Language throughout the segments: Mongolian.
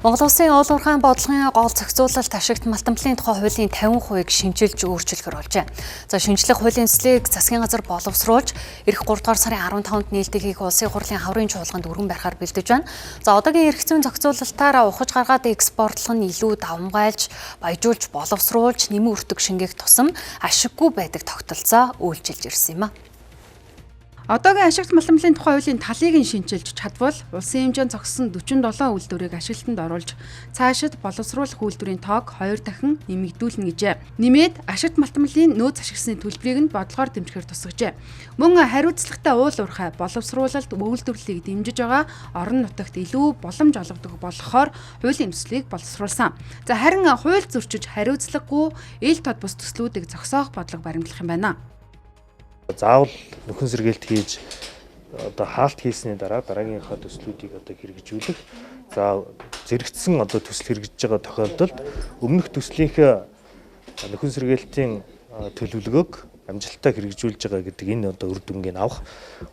Монгол Улсын уул уурхайн бодлогын гол зохицуулалт ашигт малтамлын тухай хуулийн 50%-ийг шинжилж өөрчилгөр олжээ. За шинжлэх хуулийн төслийг засгийн газар боловсруулж эх 3 дугаар сарын 15-нд нийлдэгийг улсын хурлын хаврын чуулганд өргөн барихаар бэлдэж байна. За одоогийн эрх зүйн зохицуулалтаар ухаж гаргаад экспортлох нь илүү давмгайлж, баяжуулж, боловсруулж, нэмэн өртөг шингээх тусам ашиггүй байдаг тогтолцоо үйлчилж ирсэн юм а. Одоогийн ашигт малтамлын тухай хуулийн талыг нь шинжилж чадвал улсын хэмжээнд зогссон 47 үйлдвэрийг ашиглалтанд оруулж цаашид боловсруулах үйлдвэрийн тоог 2 дахин нэмэгдүүлнэ гэжээ. Нэмээд ашигт малтамлын нөөц ашигласны төлбөрийг нь бодлогоор дэмжихээр тусгажээ. Мөн хариуцлагатай уул уурхай боловсруулалт үйлдвэрлэлийг дэмжиж байгаа орон нутагт илүү боломж олгодог болохоор хуулийн төслийг боловсруулсан. За харин хууль зөрчиж хариуцлагагүй ил тод бус төслүүдийг зогсоох бодлого баримтлах юм байна. Заавал нөхөн сэргээлт хийж хаалт хийсний дараагийнхаа төслүүдийг хэрэгжүүлэх. За зэрэгцсэн төсөл хэрэгжиж байгаа тохиолдолд өмнөх төслийнхээ нөхөн сэргээлтийн төлөвлөгөөг амжилттай хэрэгжүүлж байгаа гэдэг энэ үр дүнгийг авах.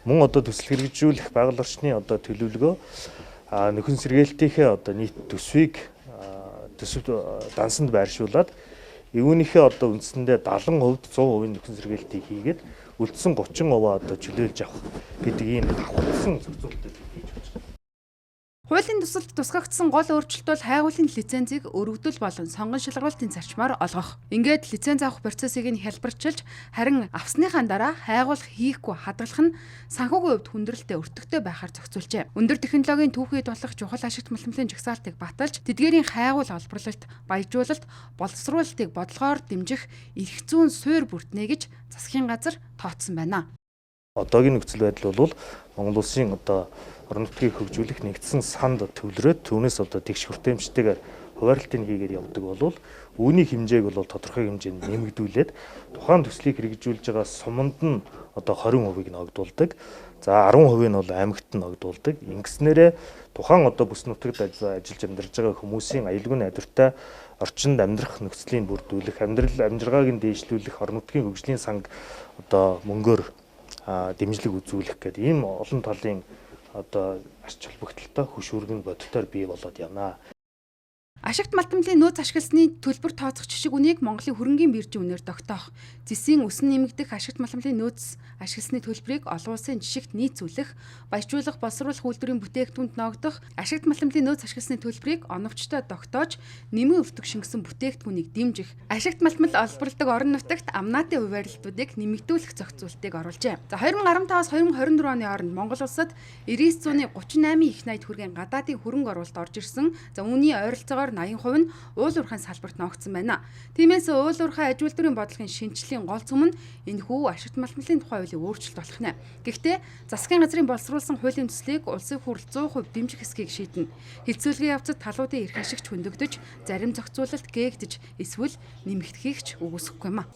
Мөн төсөл хэрэгжүүлэх байгаль орчны төлөвлөгөө нөхөн сэргээлтийнхээ нийт төсвийг дансанд байршуулад үүнийхээ үндсэндээ 70%, 100% нөхөн сэргээлтийг хийгээд үлдсэн 30% чөлөөлж авах гэдэг ийм давхарсан зохицуулалтыг хийж байна. Хуулийн төсөлд тусгагдсан гол өөрчлөлт бол хайгуулын лицензийг өргөдөл болон сонгон шалгуулалтын зарчмаар олгох. Ингээд лиценз авах процессыг нь хялбарчилж, харин авсныхаа дараа хайгуулах хийхгүй хадгалах нь санхүүгийн хувьд хүндрэлтэй өртөгтэй байхаар зохицуулжээ. Өндөр технологийн түүхийд болох чухал ашигт малтамлын жагсаалтыг баталж, тэдгээрийн хайгуул олборлолт, баяжуулалт, боловсруулалтыг бодлогоор дэмжих эрх зүйн суурь бүртнэ гэж засгийн газар тооцсон байна. Одоогийн нөхцөл байдал бол Монгол Улсын орон нутгийг хөгжүүлэх нэгдсэн санд төвлөрөөд түүнээс тэгш хүртээмжтэйгээр хуваарлтыг хийгээд явдаг бол үүний хэмжээг тодорхой хэмжээнд нэмэгдүүлээд тухайн төслийг хэрэгжүүлж байгаа суманд нь 20%-ийг ногдуулдаг. За 10% нь аймагт нь ногдуулдаг. Ингэснээрээ тухайн бүс нутагт ажиллаж амьдарч байгаа хүмүүсийн аюулгүй найдвартай орчинд амьдрах нөхцөлийг бүрдүүлэх, амьдралгааг нь дээшлүүлэх, орон нутгийн хөгжлийн санг мөнгөөр дэмжлэг үзүүлэх гэдэг ийм олон талын ач холбогдолтой хөшүүргэн бодолтоор бий болоод явна. Ашигт малтамлын нөөц ашигласны төлбөр тооцох жишг үнийг Монголын хөрөнгийн биржийн үнээр тогтоох, зэсийн өсөн нэмэгдэх ашигт малтамлын нөөц ашигласны төлбөрийг олон улсын жишгт нийцүүлэх, баяжуулах, боловсруулах үйлдвэрийн бүтээгдэхүүнд ногдох, ашигт малтамлын нөөц ашигласны төлбөрийг оновчтой тогтоож, нэмэн өртөг шингэсэн бүтээгдэхүүнийг дэмжих, ашигт малтамл олборладаг орон нутагт амнаатын хуваарлтуудыг нэмэгдүүлэх зохицуултыг оруулжээ. За 2015-аас 2024 оны хооронд Монгол улсад 9938 их найд хүргийн гадаадын хөрөнгө оруулалт орж ирсэн. За үүний ойролцоогоор 80% нь уул уурхайн салбарт ногдсон байна. Тиймээс уул уурхай аж үйлдвэрийн бодлогын шинжилгээний гол цөм нь энэхүү ашигт малтамлын тухай хуулийн өөрчлөлт болох нэ. Гэхдээ засгийн газрын боловсруулсан хуулийн төслийг улсын хурл 100% дэмжих эсхийг шийднэ. Хилцүүлгийн явцад талуудын эрх ашигч хөндөгдөж, зарим зохицуулалт гээгдэж, эсвэл нэмэгдэхийг ч үгүйсэхгүй юм а.